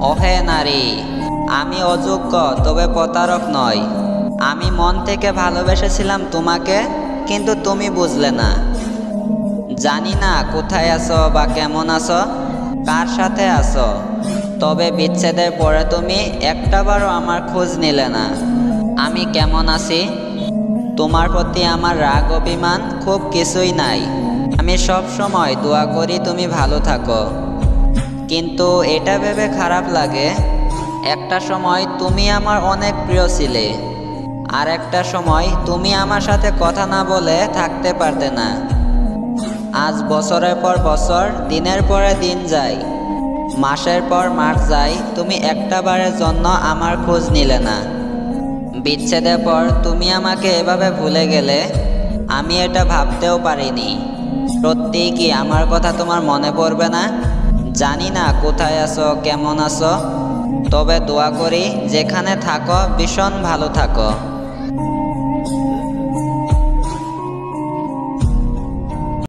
ওহে নারী, আমি অযোগ্য তবে প্রতারক নই। আমি মন থেকে ভালোবেসেছিলাম তোমাকে, কিন্তু তুমি বুঝলে না। জানি না কোথায় আছো বা কেমন আছো, কার সাথে আছো, তবে বিচ্ছেদের পরে তুমি একটাবারও আমার খোঁজ নিলে না। আমি কেমন আছি, তোমার প্রতি আমার রাগ অভিমান খুব কিছুই নাই। আমি সব সময় দোয়া করি তুমি ভালো থাকো, কিন্তু এটা ভেবে খারাপ লাগে একটা সময় তুমি আমার অনেক প্রিয় ছিলে, আর একটা সময় তুমি আমার সাথে কথা না বলে থাকতে পারতে না। আজ বছরের পর বছর, দিনের পরে দিন যায়, মাসের পর মাস যায়, তুমি একটাবারের জন্য আমার খোঁজ নিলে না। বিচ্ছেদের পর তুমি আমাকে এভাবে ভুলে গেলে, আমি এটা ভাবতেও পারিনি। সত্যিই কি আমার কথা তোমার মনে পড়বে না? জানি না কোথায় আছো, কেমন আছো, তবে দোয়া করি যেখানে থাকো ভীষণ ভালো থাকো।